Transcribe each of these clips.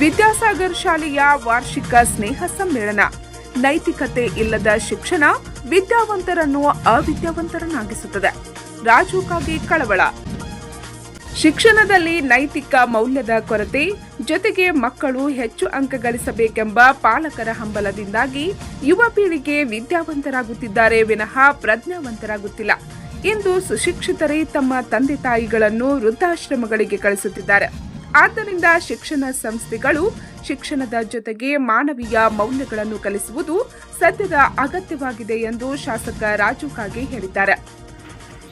ವಿದ್ಯಾಸಾಗರ್ ಶಾಲೆಯ ವಾರ್ಷಿಕ ಸ್ನೇಹ ಸಮ್ಮೇಳನ. ನೈತಿಕತೆ ಇಲ್ಲದ ಶಿಕ್ಷಣ ವಿದ್ಯಾವಂತರನ್ನು ಅವಿದ್ಯಾವಂತರನ್ನಾಗಿಸುತ್ತದೆ. ರಾಜು ಕಾಗೆ ಕಳವಳ. ಶಿಕ್ಷಣದಲ್ಲಿ ನೈತಿಕ ಮೌಲ್ಯದ ಕೊರತೆ, ಜೊತೆಗೆ ಮಕ್ಕಳು ಹೆಚ್ಚು ಅಂಕ ಗಳಿಸಬೇಕೆಂಬ ಪಾಲಕರ ಹಂಬಲದಿಂದಾಗಿ ಯುವ ಪೀಳಿಗೆ ವಿದ್ಯಾವಂತರಾಗುತ್ತಿದ್ದಾರೆ ವಿನಃ ಪ್ರಜ್ಞಾವಂತರಾಗುತ್ತಿಲ್ಲ. ಇಂದು ಸುಶಿಕ್ಷಿತರೇ ತಮ್ಮ ತಂದೆ ತಾಯಿಗಳನ್ನು ವೃದ್ಧಾಶ್ರಮಗಳಿಗೆ ಕಳಿಸುತ್ತಿದ್ದಾರೆ. ಆದ್ದರಿಂದ ಶಿಕ್ಷಣ ಸಂಸ್ಥೆಗಳು ಶಿಕ್ಷಣದ ಜೊತೆಗೆ ಮಾನವೀಯ ಮೌಲ್ಯಗಳನ್ನು ಕಲಿಸುವುದು ಸದ್ಯದ ಅಗತ್ಯವಾಗಿದೆ ಎಂದು ಶಾಸಕ ರಾಜು ಕಾಗೆ ಹೇಳಿದ್ದಾರೆ.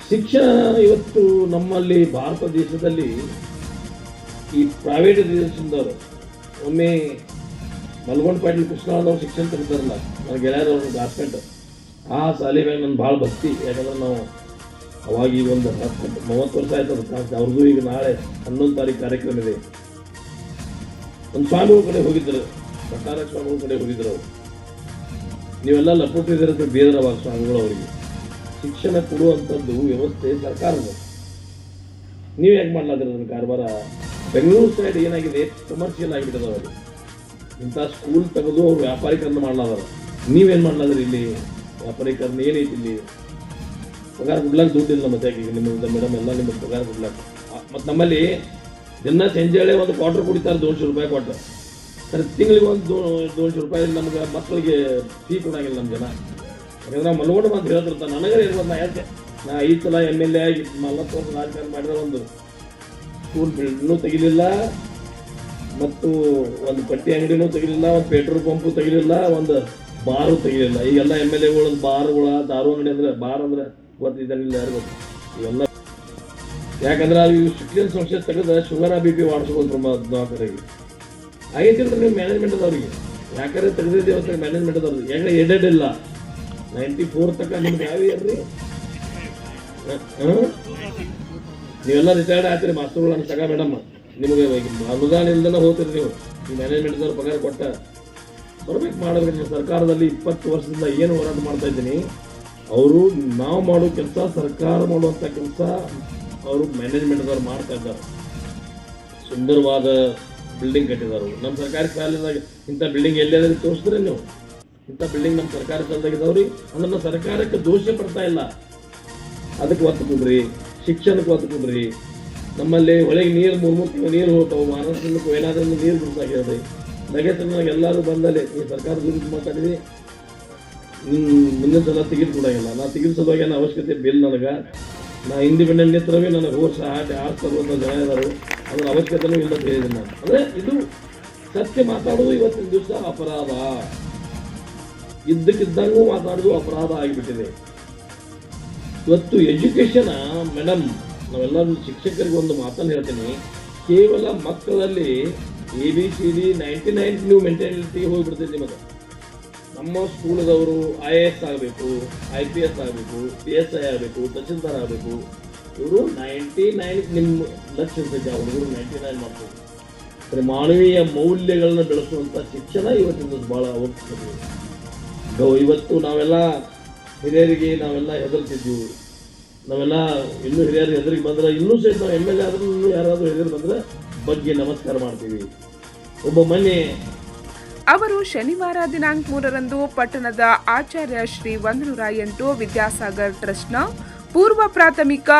ಶಿಕ್ಷಣ ಇವತ್ತು ನಮ್ಮಲ್ಲಿ ಭಾರತ ದೇಶದಲ್ಲಿ ಈ ಪ್ರೈವೇಟ್ ಎಜುಕೇಷನ್ದವರು ಒಮ್ಮೆ ಮಲ್ಗೊಂಡ ಪಾಟೀಲ್ ಕೃಷ್ಣವ್ರು ಶಿಕ್ಷಣ ತೆಗೆದಾರಲ್ಲ, ನನಗೆ ಗೆಳೆಯರವ್ರನ್ನ ಗಾಸ್ಕಂಡು ಆ ಶಾಲೆ ಮೇಲೆ ನನ್ನ ಭಾಳ ಭಕ್ತಿ. ಯಾಕಂದ್ರೆ ನಾವು ಅವಾಗ ಈಗ ಒಂದು 30 ವರ್ಷ ಆಯ್ತು ಅದು. ಅವ್ರದ್ದು ಈಗ ನಾಳೆ 11 ತಾರೀಕು ಕಾರ್ಯಕ್ರಮ ಇದೆ. ಒಂದು ಸ್ವಾಮಿಗಳ ಕಡೆ ಹೋಗಿದ್ದರು, ಭಟ್ಟಾರ ಸ್ವಾಮಿಗಳ ಕಡೆ ಹೋಗಿದ್ರು. ಅವರು ನೀವೆಲ್ಲ ಲಪುಟ್ಟಿದ್ರೆ ಬೇದರವಾಗ ಸ್ವಾಮಿಗಳು ಅವರಿಗೆ ಶಿಕ್ಷಣ ಕೊಡುವಂಥದ್ದು ವ್ಯವಸ್ಥೆ ಸರ್ಕಾರದ. ನೀವು ಹೇಗೆ ಮಾಡ್ಲಾದ್ರೆ ಅದನ್ನು ಕಾರ್ಬಾರ? ಬೆಂಗಳೂರು ಸೈಡ್ ಏನಾಗಿದೆ, ಕಮರ್ಷಿಯಲ್ ಆಗಿಬಿಟ್ಟದ. ಅವರು ಇಂಥ ಸ್ಕೂಲ್ ತೆಗೆದು ಅವ್ರು ವ್ಯಾಪಾರೀಕರಣ ಮಾಡ್ಲಾದಾರ. ನೀವೇನು ಮಾಡ್ಲಾದ್ರಿ? ಇಲ್ಲಿ ವ್ಯಾಪಾರೀಕರಣ ಏನೈತಿ? ಇಲ್ಲಿ ಪಗಾರ ಕೊಡ್ಲಾಕ ದುಡ್ಡಿಲ್ಲ. ಮತ್ತೆ ಈಗ ನಿಮ್ಮಿಂದ ಮೇಡಮ್ ಎಲ್ಲ ನಿಮಗೆ ಪಗಾರ ಕೊಡ್ಲಾಕ. ಮತ್ತು ನಮ್ಮಲ್ಲಿ ದಿನ ಸಂಜೆ ಒಂದು ಕ್ವಾರ್ಟರ್ ಕುಡಿತಾರೆ, 200 ರೂಪಾಯಿ ಕ್ವಾರ್ಟರ್. ಸರ್ ತಿಂಗಳಿಗೆ ಒಂದು 200 ರೂಪಾಯಿ ನಮ್ಗೆ ಮಕ್ಕಳಿಗೆ ಫೀ ಕೊಡಂಗಿಲ್ಲ ನಮ್ಮ ಜನ. ಯಾಕಂದ್ರೆ ನಾವು ಮಲ್ಗೊಂಡು ಅಂತ ಹೇಳ್ತಿರ್ತಾರೆ. ನನಗೇ ಇರ್ಬೋದು. ನಾ 5 ಸಲ MLA ಆಗಿ 40 ವರ್ಷ ರಾಜಕಾರಣ ಮಾಡಿದ್ರೆ ಒಂದು ಸ್ಕೂಲ್ ಬಿಲ್ಡಿಂಗ್ನೂ ತೆಗಿಲಿಲ್ಲ, ಮತ್ತು ಒಂದು ಪಟ್ಟಿ ಅಂಗಡಿನೂ ತೆಗಿಲಿಲ್ಲ, ಒಂದು ಪೆಟ್ರೋಲ್ ಪಂಪು ತೆಗಿಲಿಲ್ಲ, ಒಂದು ಬಾರು ತೆಗಿಲಿಲ್ಲ. ಈಗೆಲ್ಲ MLAಗಳು ಒಂದು ಬಾರ್ಗಳ ದಾರು ಅಂಗಡಿ ಅಂದರೆ ಬಾರ್ ಅಂದರೆ ಗೊತ್ತಿದ್ದಾನಿಲ್ಲ ಯಾರು ಗೊತ್ತು ಇವೆಲ್ಲ. ಯಾಕಂದ್ರೆ ಇವು ಶಿಕ್ಷಣ ಸಂಸ್ಥೆ ತೆಗೆದ ಶುಗರ್ BP ವಾಡಿಸ್ಬೋದು ದವಾಖಾನೆಗೆ. ಆಗೈತಿಲ್ರಿ ನೀವು ಮ್ಯಾನೇಜ್ಮೆಂಟ್ ಅದವ್ರಿಗೆ. ಯಾಕಂದ್ರೆ ತೆಗೆದಿದ್ದೀವಿ ಅಂತ ಮ್ಯಾನೇಜ್ಮೆಂಟ್ ಅದವ್ರಿಗೆ. ಯಾಕಂದ್ರೆ ಎಡೆಡ್ ಇಲ್ಲ. 94 ತನಕ ನಿಮ್ಗೆ ಯಾವ ಇರ್ರಿ ನೀವೆಲ್ಲ ರಿಟೈರ್ಡ್ ಆಗ್ತೀರಿ ಮಾಸ್ತರ್ಗಳು ಅನ್ಸಕ ಮೇಡಮ್. ನಿಮಗೆ ಅನುದಾನ ಇಲ್ದನ ಹೋಗ್ತೀರಿ ನೀವು. ಈ ಮ್ಯಾನೇಜ್ಮೆಂಟ್ದವ್ರು ಪಗಾರ ಕೊಟ್ಟ ಬರ್ಬೇಕು ಮಾಡೋದ್ರಿ. ನೀವು ಸರ್ಕಾರದಲ್ಲಿ 20 ವರ್ಷದಿಂದ ಏನು ಹೋರಾಟ ಮಾಡ್ತಾ ಇದ್ದೀನಿ. ಅವರು ನಾವು ಮಾಡೋ ಕೆಲಸ, ಸರ್ಕಾರ ಮಾಡುವಂಥ ಕೆಲಸ ಅವರು ಮ್ಯಾನೇಜ್ಮೆಂಟ್ದವ್ರು ಮಾಡ್ತಾ ಇದ್ದಾರೆ. ಸುಂದರವಾದ ಬಿಲ್ಡಿಂಗ್ ಕಟ್ಟಿದ್ದಾರೆ. ನಮ್ಮ ಸರ್ಕಾರಿ ಶಾಲೆದಾಗ ಇಂಥ ಬಿಲ್ಡಿಂಗ್ ಎಲ್ಲಾದ್ರೂ ತೋರಿಸಿದ್ರೆ ನೀವು, ಇಂಥ ಬಿಲ್ಡಿಂಗ್ ನಮ್ಮ ಸರ್ಕಾರಿ ಶಾಲೆದಾಗಿದ್ದಾವ್ರಿ ಅಂದ್ರೆ ನಾವು ಸರ್ಕಾರಕ್ಕೆ ದೋಷ ಪಡ್ತಾ ಇಲ್ಲ. ಅದಕ್ಕೆ ಒತ್ತು ಕೊಡ್ರಿ, ಶಿಕ್ಷಣಕ್ಕೆ ಒತ್ತು ಕೊಡ್ರಿ. ನಮ್ಮಲ್ಲಿ ಹೊಳೆಗೆ ನೀರು 3 ತಿಂಗಳು ನೀರು ಹೋಗ್ತಾವೆ. ಮಹಾರಾಷ್ಟ್ರಕ್ಕೆ ಏನಾದ್ರೂ ನೀರು ಬಿಡಿಸಾಗ್ಯದ್ರಿ. ನಗೆತನಾಗ ಎಲ್ಲರೂ ಬಂದಲ್ಲಿ ಈ ಸರ್ಕಾರ ದುಡ್ಡು ಮಾತಾಡಿದ್ವಿ, ಮುಂದಿನ ಸಲ ಟಿಕೆಟ್ ಕೊಡೋಂಗಿಲ್ಲ. ನಾ ಟಿಕೆಟ್ ಸಲುವಾಗಿ ಏನು ಅವಶ್ಯಕತೆ ಬಿಲ್ ನನಗೆ. ನಾ ಇಂಡಿಪೆಂಡೆಂಟ್ ನಿಂತರವೇ ನನಗೆ ವರ್ಷ 6 ಜನ ಇದ್ದಾರೆ. ಅದ್ರ ಅವಶ್ಯಕತೆನೂ ಇಲ್ಲ ಅಂತ ಹೇಳಿದ್ದೀನಿ ನಾನು. ಅಂದರೆ ಇದು ಸತ್ಯ ಮಾತಾಡೋದು ಇವತ್ತಿನ ದಿವಸ ಅಪರಾಧ. ಇದ್ದಕ್ಕಿದ್ದಂಗೂ ಮಾತಾಡೋದು ಅಪರಾಧ ಆಗಿಬಿಟ್ಟಿದೆ ಇವತ್ತು. ಎಜುಕೇಷನ್ ಮೇಡಮ್, ನಾವೆಲ್ಲರೂ ಶಿಕ್ಷಕರಿಗೆ ಒಂದು ಮಾತನ್ನು ಹೇಳ್ತೀನಿ. ಕೇವಲ ಮಕ್ಕಳಲ್ಲಿ ABCD 99 ನೀವು ಮೆಂಟಾಲಿಟಿಗೆ ಹೋಗಿಬಿಡ್ತೈತಿ. ನಿಮಗೆ ನಮ್ಮ ಸ್ಕೂಲದವರು IAS ಆಗಬೇಕು, IPS ಆಗಬೇಕು, PSI ಆಗಬೇಕು, ತಹಶೀಲ್ದಾರ್ ಆಗಬೇಕು. ಇವರು 99 ನಿಮ್ಮ ಲಕ್ಷ್ಯ ಇರ್ತೈತೆ. ಆ ಹುಡುಗರು 99 ಮಾಡ್ತಾರೆ. ಅಂದರೆ ಮಾನವೀಯ ಮೌಲ್ಯಗಳನ್ನ ಬೆಳೆಸುವಂಥ ಶಿಕ್ಷಣ ಇವತ್ತಿನ ಭಾಳ ಅವಶ್ಯಕತೆ. ಇವತ್ತು ನಾವೆಲ್ಲ ಹಿರಿಯರಿಗೆ ನಾವೆಲ್ಲ ಹೆದರ್ತಿದ್ವಿ. ನಾವೆಲ್ಲ ಇನ್ನೂ ಹಿರಿಯರು ಹೆದರಿಗೆ ಬಂದ್ರೆ ಇನ್ನೂ ಸಹಿತ ನಾವು MLA ಆದ್ರೂ ಇನ್ನೂ ಯಾರಾದರೂ ಹಿರಿಯರು ಬಂದರೆ ಬಗ್ಗೆ ನಮಸ್ಕಾರ ಮಾಡ್ತೀವಿ. ಒಬ್ಬ ಮನೆ ಅವರು ಶನಿವಾರ ದಿನಾಂಕ 3ರಂದು ಪಟ್ಟಣದ ಆಚಾರ್ಯ ಶ್ರೀ 108 ವಿದ್ಯಾಸಾಗರ್ ಟ್ರಸ್ಟ್ನ ಪೂರ್ವ ಪ್ರಾಥಮಿಕ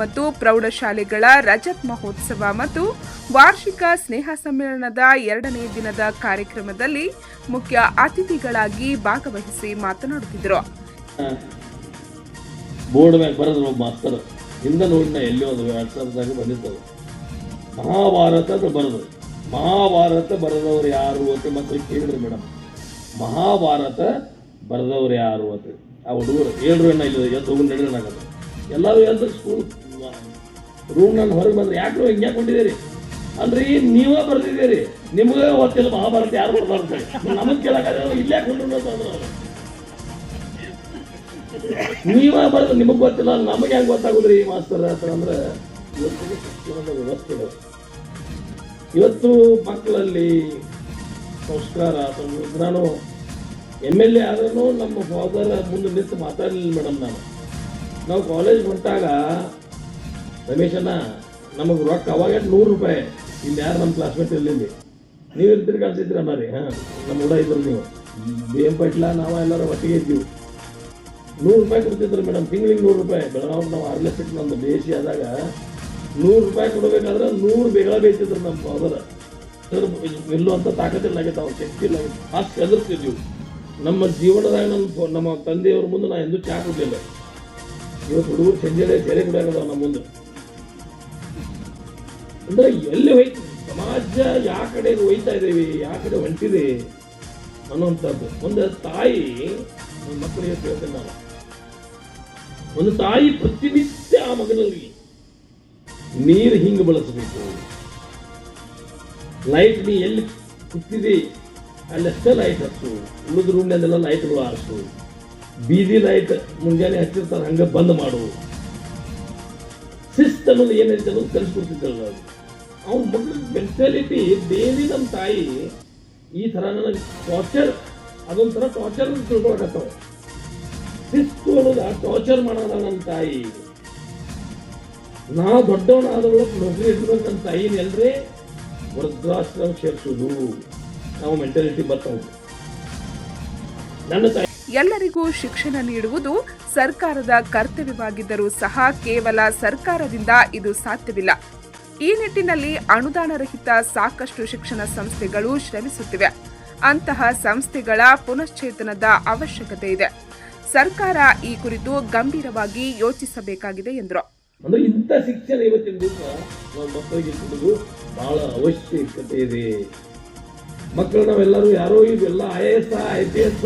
ಮತ್ತು ಪ್ರೌಢಶಾಲೆಗಳ ರಜತ್ ಮಹೋತ್ಸವ ಮತ್ತು ವಾರ್ಷಿಕ ಸ್ನೇಹ ಸಮ್ಮೇಳನದ 2ನೇ ದಿನದ ಕಾರ್ಯಕ್ರಮದಲ್ಲಿ ಮುಖ್ಯ ಅತಿಥಿಗಳಾಗಿ ಭಾಗವಹಿಸಿ ಮಾತನಾಡುತ್ತಿದ್ದರು. ಬೋರ್ಡ್ ಮ್ಯಾಗ ಬರೋದು ಒಬ್ಬ ಮಾಸ್ತರ್ ಹಿಂದೆ ನೋಡಿ ನಾ ಎಲ್ಲಿ ಒಂದು 2000ದಾಗ ಬಂದಿರ್ತದೆ. ಮಹಾಭಾರತ ಬರೆದವರು ಯಾರು ಅಂತ ಮಕ್ಕಳಿಗೆ ಕೇಳಿದ್ರು ಮೇಡಮ್. ಮಹಾಭಾರತ ಬರೆದವ್ರು ಯಾರು ಅಂತ ಆ ಹುಡುಗರು ಹೇಳ್ರು. ಏನ ಇಲ್ಲ ಎದ್ದು ಹೋಗಿ ನಡೆಯೋಣಾಗದು. ಎಲ್ಲರೂ ಎದ್ದು ಸ್ಕೂಲ್ ರೂಮ್ ನಾನು ಹೊರಗೆ ಬಂದ್ರೆ ಯಾಕೆ ಹಿಂಗೆ ಹಾಕೊಂಡಿದ್ದೀರಿ ಅಲ್ರಿ, ನೀವೇ ಬರ್ದಿದ್ದೀರಿ, ನಿಮಗೆ ಗೊತ್ತಿಲ್ಲ ಮಹಾಭಾರತ ಯಾರು ಬರ್ತಾರೆ. ನಮಗೆ ಕೇಳಕ್ಕಾಗ ಇಲ್ಲೇ ಹಾಕೊಂಡ್ರು ಅಂತಂದ್ರೆ ನೀವೇ ಬರೆದು ನಿಮಗೆ ಗೊತ್ತಿಲ್ಲ, ನಮಗೆ ಹೆಂಗೆ ಗೊತ್ತಾಗೋದ್ರಿ ಮಾಸ್ತರ್ ಅಂತಂದ್ರೆ. ಇವತ್ತಿಗೆ ಶಿಕ್ಷಣದ ವ್ಯವಸ್ಥೆ ಇವತ್ತು ಮಕ್ಕಳಲ್ಲಿ ಸಂಸ್ಕಾರ. ನಾನು MLA ಆದ್ರೂ ನಮ್ಮ ಫಾದರ್ ಮುಂದೆ ನಿಂತು ಮಾತಾಡಲಿಲ್ಲ ಮೇಡಮ್. ನಾವು ಕಾಲೇಜ್ ಹೊಂಟಾಗ ರಮೇಶಣ್ಣ ನಮಗೆ ರೊಕ್ಕ ಅವಾಗ 100 ರೂಪಾಯಿ. ಇಲ್ಲಿ ಯಾರು ನಮ್ಮ ಕ್ಲಾಸ್ಮೇಟ್ ಇರಲಿಲ್ಲ. ನೀವು ಇರ್ತೀರಿ ಕಾಣಿಸಿದ್ರಿ ಅನ್ನಾರಿ. ನಮ್ಮ ಕೂಡ ಇದ್ರು ನೀವು BM ಪಾಟೀಲ ನಾವು ಎಲ್ಲರೂ ಒಟ್ಟಿಗೆ ಇದ್ದೀವಿ. 100 ರೂಪಾಯಿ ಕೊಡ್ತಿದ್ರು ಮೇಡಮ್, ತಿಂಗಳಿಗೆ 100 ರೂಪಾಯಿ. ಬೆಳಗಾವಿ ನಾವು ಆರ್ಲೆಸಿಕ್ ನಮ್ಮದು ದೇಶಿ ಆದಾಗ 100 ರೂಪಾಯಿ ಕೊಡಬೇಕಾದ್ರೆ 100 ಬೇಗ ಬೇಯ್ತಿದ್ರು ನಮ್ಮ ಅವರ ಎಲ್ಲೂ ಅಂತ ತಾಕತ್ತಿಲ್ಲ ಆಗೈತೆ, ಅವ್ರ ಶಕ್ತಿ ಇಲ್ಲ ಆಗೈತೆ, ಅಷ್ಟು ಎದುರ್ತಿದ್ವಿ. ನಮ್ಮ ಜೀವನದಾಗ ನಮ್ಮ ತಂದೆಯವ್ರ ಮುಂದೆ ನಾ ಎಂದೂ ಚಾ ಕೊಡಲಿಲ್ಲ. ಇವತ್ತು ಹುಡುಗರು ಸಂಜೆ ತೆರೆ ಕುಡಿಯಾಗದಾವ ನಮ್ಮ ಮುಂದೆ. ಅಂದ್ರೆ ಎಲ್ಲಿ ಹೋಯ್ತು ಸಮಾಜ, ಯಾವ ಕಡೆ ಹೋಯ್ತಾ ಇದ್ದೇವೆ, ಯಾವ ಕಡೆ ಹೊಂಟಿದೆ ಅನ್ನುವಂಥದ್ದು. ಒಂದು ತಾಯಿ ಮಕ್ಕಳಿಗೆ ಕೇಳ್ತೇನೆ ನಾನು, ಒಂದು ತಾಯಿ ಪ್ರತಿನಿತ್ಯ ಆ ಮಗನಲ್ಲಿ ನೀರು ಹಿಂಗೆ ಬಳಸಬೇಕು. ಲೈಟ್ ನೀ ಎಲ್ಲಿ ಕೂತಿದೆ ಅಲ್ಲಷ್ಟೇ ಲೈಟ್ ಹಚ್ಚು, ಉಳಿದ ರೂಮ್ನಲ್ಲೆಲ್ಲ ಲೈಟ್ಗಳು ಆರಿಸು, ಬೀದಿ ಲೈಟ್ ಮುಂಜಾನೆ ಹಚ್ಚಿರ್ತಾರೆ ಹಂಗೆ ಬಂದ್ ಮಾಡು. ಶಿಸ್ತು ಅನ್ನೋದು ಏನೈತೆ ಅನ್ನೋದು ಕಲಿಸ್ಕೊಡ್ತಿದ್ದಲ್ಲ ಅದು. ಅವ್ನ ಮಗಳ ಮೆಂಟಾಲಿಟಿ ಡೈಲಿ ನಮ್ಮ ತಾಯಿ ಈ ಥರ ನನಗೆ ಟಾರ್ಚರ್, ಅದೊಂಥರ ಟಾರ್ಚರ್ ಅಂತ ತಿಳ್ಕೊಳಕತ್ತಾವ. ಶಿಸ್ತು ಅನ್ನೋದು ಟಾರ್ಚರ್ ಮಾಡೋಣ ನನ್ನ ತಾಯಿ. ನಾ ದೊಡ್ಡವನಾದವಳ ನೌಕರಿ ಇಟ್ಕೊಂಡು ನನ್ನ ತಾಯಿನ ಎಲ್ಲರೇ ವೃದ್ಧಾಶ್ರಮ ಸೇರಿಸೋದು ನಾವು ಮೆಂಟಾಲಿಟಿ ಬರ್ತಾವ. ನನ್ನ ತಾಯಿ ಎಲ್ಲರಿಗೂ ಶಿಕ್ಷಣ ನೀಡುವುದು ಸರ್ಕಾರದ ಕರ್ತವ್ಯವಾಗಿದ್ದರೂ ಸಹ ಕೇವಲ ಸರ್ಕಾರದಿಂದ ಇದು ಸಾಧ್ಯವಿಲ್ಲ. ಈ ನಿಟ್ಟಿನಲ್ಲಿ ಅನುದಾನ ರಹಿತ ಸಾಕಷ್ಟು ಶಿಕ್ಷಣ ಸಂಸ್ಥೆಗಳು ಶ್ರಮಿಸುತ್ತಿವೆ. ಅಂತಹ ಸಂಸ್ಥೆಗಳ ಪುನಶ್ಚೇತನದ ಅವಶ್ಯಕತೆ ಇದೆ. ಸರ್ಕಾರ ಈ ಕುರಿತು ಗಂಭೀರವಾಗಿ ಯೋಚಿಸಬೇಕಾಗಿದೆ ಎಂದರು. ಅಂದ್ರೆ ಇಂಥ ಶಿಕ್ಷಣ ಇವತ್ತಿನ ದಿವಸ ನಾವು ಮಕ್ಕಳಿಗೆ ಕೊಡೋದು ಬಹಳ ಅವಶ್ಯಕತೆ ಇದೆ. ಮಕ್ಕಳು ನಾವೆಲ್ಲರೂ ಯಾರೋ ಇವೆಲ್ಲ IAS IPS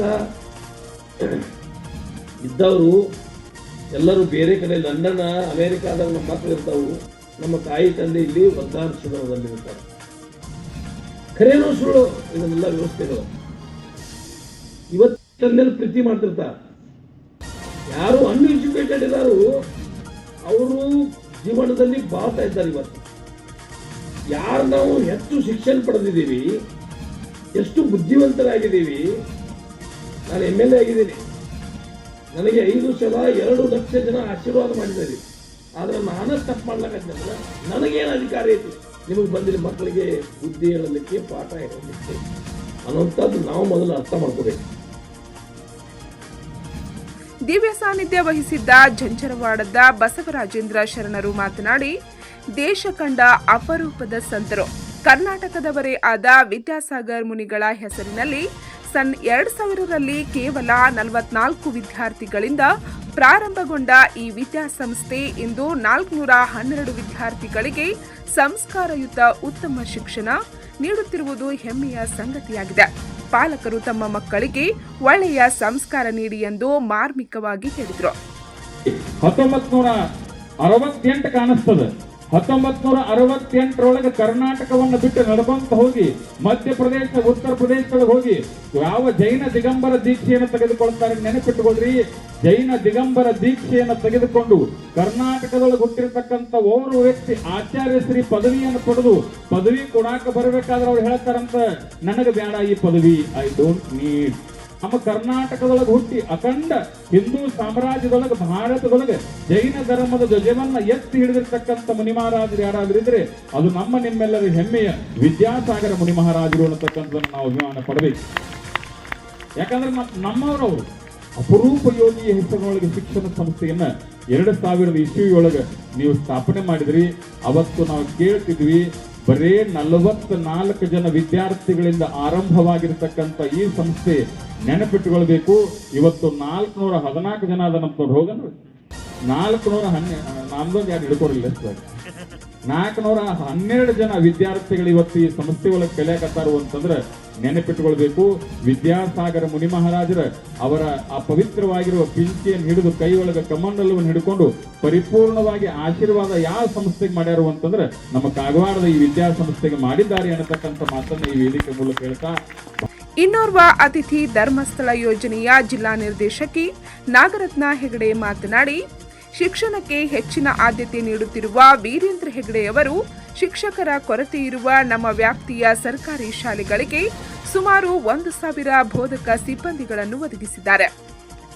ಇದ್ದವರು ಎಲ್ಲರೂ ಬೇರೆ ಕಡೆ ಲಂಡನ್ ಅಮೇರಿಕಾದಾಗ ನಮ್ಮ ಮಕ್ಕಳು ಇರ್ತಾವು. ನಮ್ಮ ತಾಯಿ ತಂದೆ ಇಲ್ಲಿ ವೃದ್ಧಾಶ್ರಮದಲ್ಲಿ ಇರ್ತಾರೆ. ಖರೇನೋ ಸುಳ್ಳು ಇದನ್ನೆಲ್ಲ ವ್ಯವಸ್ಥೆಗಳು. ಇವತ್ತನ್ನೆಲ್ಲ ಪ್ರೀತಿ ಮಾಡ್ತಿರ್ತಾರೆ. ಯಾರು ಅನ್ಎಜುಕೇಟೆಡ್ ಇದ್ದಾರು ಅವರು ಜೀವನದಲ್ಲಿ ಬಾಳ್ತಾ ಇದ್ದಾರೆ. ಇವತ್ತು ಯಾರು ನಾವು ಹೆಚ್ಚು ಶಿಕ್ಷಣ ಪಡೆದಿದ್ದೀವಿ, ಎಷ್ಟು ಬುದ್ಧಿವಂತರಾಗಿದ್ದೀವಿ. ನಾನು MLA ಆಗಿದ್ದೀನಿ. ನನಗೆ 5 ಸಲ 2 ಲಕ್ಷ ಜನ ಆಶೀರ್ವಾದ ಮಾಡಿದ್ದಾರೆ. ಆದ್ರೆ ನಾನೇ ತಪ್ಪು ಮಾಡ್ಲಕ್ಕಂತಂದ್ರೆ ನನಗೇನು ಅಧಿಕಾರ ಐತಿ ನಿಮಗೆ ಬಂದಿಲ್ಲ ಮಕ್ಕಳಿಗೆ ಬುದ್ಧಿ ಹೇಳಲಿಕ್ಕೆ, ಪಾಠ ಹೇಳಲಿಕ್ಕೆ ಅನ್ನೋಂಥದ್ದು ನಾವು ಮೊದಲು ಅರ್ಥ ಮಾಡ್ಕೋಬೇಕು. ದಿವ್ಯ ಸಾನ್ನಿಧ್ಯ ವಹಿಸಿದ್ದ ಝಂಜರವಾಡದ ಬಸವರಾಜೇಂದ್ರ ಶರಣರು ಮಾತನಾಡಿ, ದೇಶ ಕಂಡ ಅಪರೂಪದ ಸಂತರು ಕರ್ನಾಟಕದವರೇ ಆದ ವಿದ್ಯಾಸಾಗರ್ ಮುನಿಗಳ ಹೆಸರಿನಲ್ಲಿ ಸನ್ 2000ರಲ್ಲಿ ಕೇವಲ 44 ವಿದ್ಯಾರ್ಥಿಗಳಿಂದ ಪ್ರಾರಂಭಗೊಂಡ ಈ ವಿದ್ಯಾಸಂಸ್ಥೆ ಇಂದು 412 ವಿದ್ಯಾರ್ಥಿಗಳಿಗೆ ಸಂಸ್ಕಾರಯುತ ಉತ್ತಮ ಶಿಕ್ಷಣ ನೀಡುತ್ತಿರುವುದು ಹೆಮ್ಮೆಯ ಸಂಗತಿಯಾಗಿದೆ. ಪಾಲಕರು ತಮ್ಮ ಮಕ್ಕಳಿಗೆ ಒಳ್ಳೆಯ ಸಂಸ್ಕಾರ ನೀಡಿ ಎಂದು ಮಾರ್ಮಿಕವಾಗಿ ಹೇಳಿದರು. 1968 ಕಾಣಿಸ್ತದೆ. 1968ರೊಳಗೆ ಕರ್ನಾಟಕವನ್ನು ಬಿಟ್ಟು ನಡ್ಕೊಂತ ಹೋಗಿ ಮಧ್ಯಪ್ರದೇಶ, ಉತ್ತರ ಪ್ರದೇಶದೊಳಗೆ ಹೋಗಿ ಯಾವ ಜೈನ ದಿಗಂಬರ ದೀಕ್ಷೆಯನ್ನು ತೆಗೆದುಕೊಳ್ತಾರೆ ನೆನಪಿಟ್ಟುಕೊಳ್ರಿ. ಜೈನ ದಿಗಂಬರ ದೀಕ್ಷೆಯನ್ನು ತೆಗೆದುಕೊಂಡು ಕರ್ನಾಟಕದೊಳಗೆ ಹುಟ್ಟಿರ್ತಕ್ಕಂಥ ಓರ್ವ ವ್ಯಕ್ತಿ ಆಚಾರ್ಯ ಶ್ರೀ ಪದವಿಯನ್ನು ಪಡೆದು ಪದವಿ ಕೊಡಾಕ ಬರಬೇಕಾದ್ರೆ ಅವ್ರು ಹೇಳ್ತಾರಂತ, ನನಗೆ ಬೇಡ ಈ ಪದವಿ, ಐ ಡೋಂಟ್ ನೀಡ್. ನಮ್ಮ ಕರ್ನಾಟಕದೊಳಗೆ ಹುಟ್ಟಿ ಅಖಂಡ ಹಿಂದೂ ಸಾಮ್ರಾಜ್ಯದೊಳಗೆ ಭಾರತದೊಳಗೆ ಜೈನ ಧರ್ಮದ ಧ್ವಜವನ್ನ ಎತ್ತಿ ಹಿಡಿದಿರ್ತಕ್ಕಂಥ ಮುನಿ ಮಹಾರಾಜರು ಯಾರಾದ್ರೂ ಇದ್ರೆ ಅದು ನಮ್ಮ ನಿಮ್ಮೆಲ್ಲರ ಹೆಮ್ಮೆಯ ವಿದ್ಯಾಸಾಗರ ಮುನಿ ಮಹಾರಾಜರು ಅನ್ನತಕ್ಕಂಥದ್ದನ್ನು ನಾವು ಅಭಿಮಾನ ಪಡಬೇಕು. ಯಾಕಂದ್ರೆ ನಮ್ಮವರವರು ಅಪರೂಪ ಯೋಗಿಯ ಹೆಸರಿನೊಳಗೆ ಶಿಕ್ಷಣ ಸಂಸ್ಥೆಯನ್ನ 2000 ಇಸ್ವಿಯೊಳಗೆ ನೀವು ಸ್ಥಾಪನೆ ಮಾಡಿದ್ರಿ. ಅವತ್ತು ನಾವು ಕೇಳ್ತಿದ್ವಿ, ಬರೇ 44 ಜನ ವಿದ್ಯಾರ್ಥಿಗಳಿಂದ ಆರಂಭವಾಗಿರ್ತಕ್ಕಂಥ ಈ ಸಂಸ್ಥೆ ನೆನಪಿಟ್ಟುಕೊಳ್ಬೇಕು. ಇವತ್ತು 414 ಜನ ಅದ ನಮ್ಮ ಹೋಗಂದ್ರೆ 412 ನಮ್ದೊಂದು ಯಾರು ಹಿಡ್ಕೊಡಿಲ್ಲ 412 ಜನ ವಿದ್ಯಾರ್ಥಿಗಳು ಇವತ್ತು ಈ ಸಂಸ್ಥೆ ಒಳಗೆ ಕಲಿಯಾಕತ್ತಾರು ಅಂತಂದ್ರೆ ನೆನಪಿಟ್ಟುಕೊಳ್ಬೇಕು. ವಿದ್ಯಾಸಾಗರ ಮುನಿ ಮಹಾರಾಜರ ಅವರ ಆ ಪವಿತ್ರವಾಗಿರುವ ಪಿಂಚಿಯನ್ನು ಹಿಡಿದು ಕೈ ಒಳಗೆ ಕಮಂಡಲವನ್ನು ಹಿಡ್ಕೊಂಡು ಪರಿಪೂರ್ಣವಾಗಿ ಆಶೀರ್ವಾದ ಯಾವ ಸಂಸ್ಥೆಗೆ ಮಾಡ್ಯಾರು ಅಂತಂದ್ರೆ ನಮ್ಮ ಕಾಗವಾಡದ ಈ ವಿದ್ಯಾಸಂಸ್ಥೆಗೆ ಮಾಡಿದ್ದಾರೆ ಅನ್ನತಕ್ಕಂಥ ಮಾತನ್ನು ಈ ವೇದಿಕೆ ಮೂಲಕ ಹೇಳ್ತಾ, ಇನ್ನೋರ್ವ ಅತಿಥಿ ಧರ್ಮಸ್ಥಳ ಯೋಜನೆಯ ಜಿಲ್ಲಾ ನಿರ್ದೇಶಕಿ ನಾಗರತ್ನ ಹೆಗಡೆ ಮಾತನಾಡಿ, ಶಿಕ್ಷಣಕ್ಕೆ ಹೆಚ್ಚಿನ ಆದ್ಯತೆ ನೀಡುತ್ತಿರುವ ವೀರೇಂದ್ರ ಹೆಗಡೆಯವರು ಶಿಕ್ಷಕರ ಕೊರತೆ ಇರುವ ನಮ್ಮ ವ್ಯಾಪ್ತಿಯ ಸರ್ಕಾರಿ ಶಾಲೆಗಳಿಗೆ ಸುಮಾರು 1,000 ಬೋಧಕ ಸಿಬ್ಬಂದಿಗಳನ್ನು ಒದಗಿಸಿದ್ದಾರೆ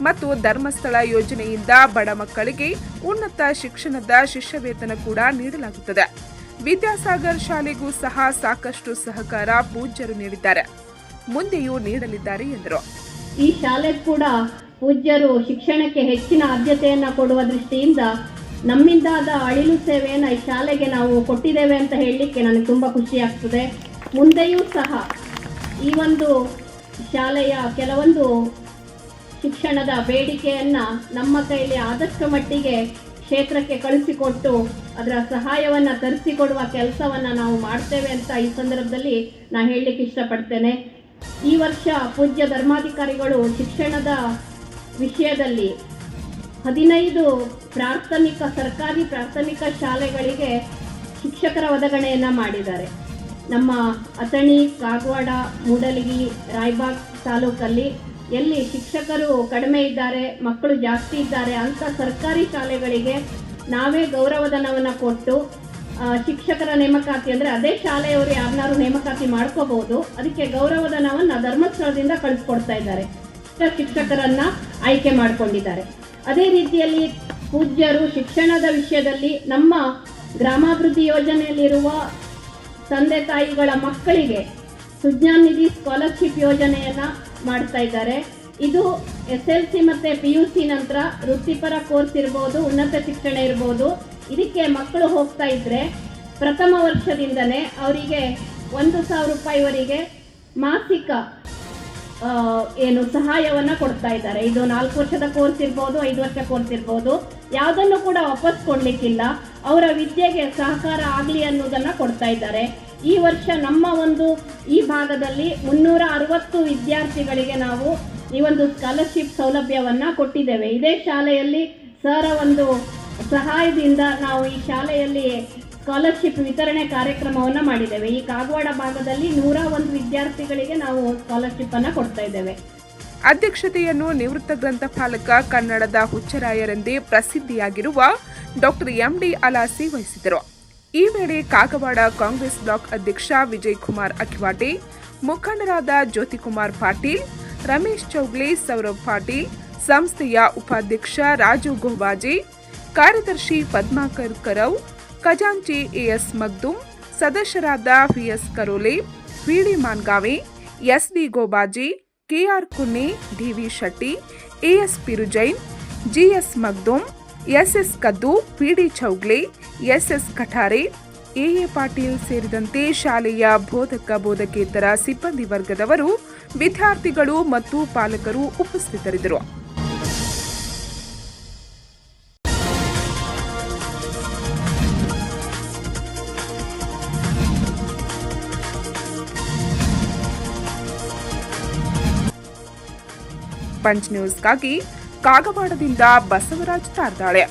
ಮತ್ತು ಧರ್ಮಸ್ಥಳ ಯೋಜನೆಯಿಂದ ಬಡ ಮಕ್ಕಳಿಗೆ ಉನ್ನತ ಶಿಕ್ಷಣದ ಶಿಷ್ಯವೇತನ ಕೂಡ ನೀಡಲಾಗುತ್ತದೆ. ವಿದ್ಯಾಸಾಗರ್ ಶಾಲೆಗೂ ಸಹ ಸಾಕಷ್ಟು ಸಹಕಾರ ಪೂಜ್ಯರು ನೀಡಿದ್ದಾರೆ, ಮುಂದೆಯೂ ನೀಡಲಿದ್ದಾರೆ ಎಂದರು. ಈ ಶಾಲೆ ಕೂಡ ಪೂಜ್ಯರು ಶಿಕ್ಷಣಕ್ಕೆ ಹೆಚ್ಚಿನ ಆದ್ಯತೆಯನ್ನು ಕೊಡುವ ದೃಷ್ಟಿಯಿಂದ ನಮ್ಮಿಂದಾದ ಅಳಿಲು ಸೇವೆಯನ್ನು ಈ ಶಾಲೆಗೆ ನಾವು ಕೊಟ್ಟಿದ್ದೇವೆ ಅಂತ ಹೇಳಲಿಕ್ಕೆ ನನಗೆ ತುಂಬ ಖುಷಿ ಆಗ್ತದೆ. ಮುಂದೆಯೂ ಸಹ ಈ ಒಂದು ಶಾಲೆಯ ಕೆಲವೊಂದು ಶಿಕ್ಷಣದ ಬೇಡಿಕೆಯನ್ನು ನಮ್ಮ ಕೈಯಲ್ಲಿ ಆದಷ್ಟು ಮಟ್ಟಿಗೆ ಕ್ಷೇತ್ರಕ್ಕೆ ಕಳಿಸಿಕೊಟ್ಟು ಅದರ ಸಹಾಯವನ್ನು ತರಿಸಿಕೊಡುವ ಕೆಲಸವನ್ನು ನಾವು ಮಾಡ್ತೇವೆ ಅಂತ ಈ ಸಂದರ್ಭದಲ್ಲಿ ನಾನು ಹೇಳಲಿಕ್ಕೆ ಇಷ್ಟಪಡ್ತೇನೆ. ಈ ವರ್ಷ ಪೂಜ್ಯ ಧರ್ಮಾಧಿಕಾರಿಗಳು ಶಿಕ್ಷಣದ ವಿಷಯದಲ್ಲಿ 15 ಸರ್ಕಾರಿ ಪ್ರಾಥಮಿಕ ಶಾಲೆಗಳಿಗೆ ಶಿಕ್ಷಕರ ಒದಗಣೆಯನ್ನು ಮಾಡಿದ್ದಾರೆ. ನಮ್ಮ ಅಥಣಿ, ಕಾಗವಾಡ, ಮೂಡಲಗಿ, ರಾಯಬಾಗ್ ತಾಲೂಕಲ್ಲಿ ಎಲ್ಲಿ ಶಿಕ್ಷಕರು ಕಡಿಮೆ ಇದ್ದಾರೆ, ಮಕ್ಕಳು ಜಾಸ್ತಿ ಇದ್ದಾರೆ ಅಂತ ಸರ್ಕಾರಿ ಶಾಲೆಗಳಿಗೆ ನಾವೇ ಗೌರವಧನವನ್ನು ಕೊಟ್ಟು ಶಿಕ್ಷಕರ ನೇಮಕಾತಿ ಅಂದರೆ ಅದೇ ಶಾಲೆಯವರು ಯಾರನ್ನಾರು ನೇಮಕಾತಿ ಮಾಡ್ಕೋಬಹುದು, ಅದಕ್ಕೆ ಗೌರವಧನವನ್ನು ಧರ್ಮಸ್ಥಳದಿಂದ ಕಳಿಸ್ಕೊಡ್ತಾ ಇದ್ದಾರೆ. ಶಿಕ್ಷಕರನ್ನ ಆಯ್ಕೆ ಮಾಡಿಕೊಂಡಿದ್ದಾರೆ. ಅದೇ ರೀತಿಯಲ್ಲಿ ಪೂಜ್ಯರು ಶಿಕ್ಷಣದ ವಿಷಯದಲ್ಲಿ ನಮ್ಮ ಗ್ರಾಮಾಭಿವೃದ್ಧಿ ಯೋಜನೆಯಲ್ಲಿರುವ ತಂದೆ ತಾಯಿಗಳ ಮಕ್ಕಳಿಗೆ ಸುಜ್ಞಾನ್ ನಿಧಿ ಸ್ಕಾಲರ್ಶಿಪ್ ಯೋಜನೆಯನ್ನ ಮಾಡ್ತಾ ಇದ್ದಾರೆ. ಇದು SLC ಮತ್ತೆ PUC ನಂತರ ವೃತ್ತಿಪರ ಕೋರ್ಸ್ ಇರ್ಬೋದು, ಉನ್ನತ ಶಿಕ್ಷಣ ಇರ್ಬೋದು, ಇದಕ್ಕೆ ಮಕ್ಕಳು ಹೋಗ್ತಾ ಇದ್ರೆ ಪ್ರಥಮ ವರ್ಷದಿಂದನೇ ಅವರಿಗೆ 1,000 ರೂಪಾಯಿವರೆಗೆ ಮಾಸಿಕ ಸಹಾಯವನ್ನು ಕೊಡ್ತಾ ಇದ್ದಾರೆ. ಇದು 4 ವರ್ಷದ ಕೋರ್ಸ್ ಇರ್ಬೋದು, 5 ವರ್ಷ ಕೋರ್ಸ್ ಇರ್ಬೋದು, ಯಾವುದನ್ನು ಕೂಡ ವಾಪಸ್ ಕೊಡ್ಲಿಕ್ಕಿಲ್ಲ. ಅವರ ವಿದ್ಯೆಗೆ ಸಹಕಾರ ಆಗಲಿ ಅನ್ನೋದನ್ನ ಕೊಡ್ತಾ ಇದ್ದಾರೆ. ಈ ವರ್ಷ ನಮ್ಮ ಈ ಭಾಗದಲ್ಲಿ 360 ವಿದ್ಯಾರ್ಥಿಗಳಿಗೆ ನಾವು ಈ ಒಂದು ಸ್ಕಾಲರ್ಶಿಪ್ ಸೌಲಭ್ಯವನ್ನ ಕೊಟ್ಟಿದ್ದೇವೆ. ಇದೇ ಶಾಲೆಯಲ್ಲಿ ಸರ ಸಹಾಯದಿಂದ ನಾವು ಈ ಶಾಲೆಯಲ್ಲಿ ಸ್ಕಾಲರ್ಶಿಪ್ ವಿತರಣೆ ಕಾರ್ಯಕ್ರಮವನ್ನು ಮಾಡಿದ್ದೇವೆ. ಈ ಕಾಗವಾಡ ಭಾಗದಲ್ಲಿ 101 ವಿದ್ಯಾರ್ಥಿಗಳಿಗೆ ನಾವು ಸ್ಕಾಲರ್ಶಿಪ್ ಅನ್ನು ಕೊಡ್ತಾ ಇದ್ದೇವೆ. ಅಧ್ಯಕ್ಷತೆಯನ್ನು ನಿವೃತ್ತ ಗ್ರಂಥಪಾಲಕ ಕನ್ನಡದ ಹುಚ್ಚರಾಯರೆಂದೇ ಪ್ರಸಿದ್ಧಿಯಾಗಿರುವ ಡಾಕ್ಟರ್ MD ಅಲಾಸಿ ವಹಿಸಿದರು. ಈ ವೇಳೆ ಕಾಗವಾಡ ಕಾಂಗ್ರೆಸ್ ಬ್ಲಾಕ್ ಅಧ್ಯಕ್ಷ ವಿಜಯ್ ಕುಮಾರ್ ಅಕಿವಾಟಿ, ಮುಖಂಡರಾದ ಜ್ಯೋತಿಕುಮಾರ್ ಪಾಟೀಲ್, ರಮೇಶ್ ಚೌಗ್ಲೆ, ಸೌರವ್ ಪಾಟೀಲ್, ಸಂಸ್ಥೆಯ ಉಪಾಧ್ಯಕ್ಷ ರಾಜು ಗೋಬಾಜಿ, ಕಾರ್ಯದರ್ಶಿ ಪದ್ಮಾಕರ್ ಕರವ್, ಖಜಾಂಚಿ AS ಮಗ್ದುಮ್, ಸದಸ್ಯರಾದ VS ಕರೋಲೆ, VD ಮಾನ್ಗಾವೆ, SD ಗೋಬಾಜಿ, KR ಕುನ್ನೆ, DV Shetty, AS ಪಿರುಜೈನ್, GS Magdum, SS ಕದ್ದು, PD Chougle, SS Kathare, AA Patil ಸೇರಿದಂತೆ ಶಾಲೆಯ ಬೋಧಕ ಬೋಧಕೇತರ ಸಿಬ್ಬಂದಿ ವರ್ಗದವರು, ವಿದ್ಯಾರ್ಥಿಗಳು ಮತ್ತು ಪಾಲಕರು ಉಪಸ್ಥಿತರಿದ್ದರು. ಪಂಚ್ ನ್ಯೂಸ್ಗಾಗಿ ಕಾಗವಾಡದಿಂದ ಬಸವರಾಜ್ ತಾರ್ದಾಳೆ.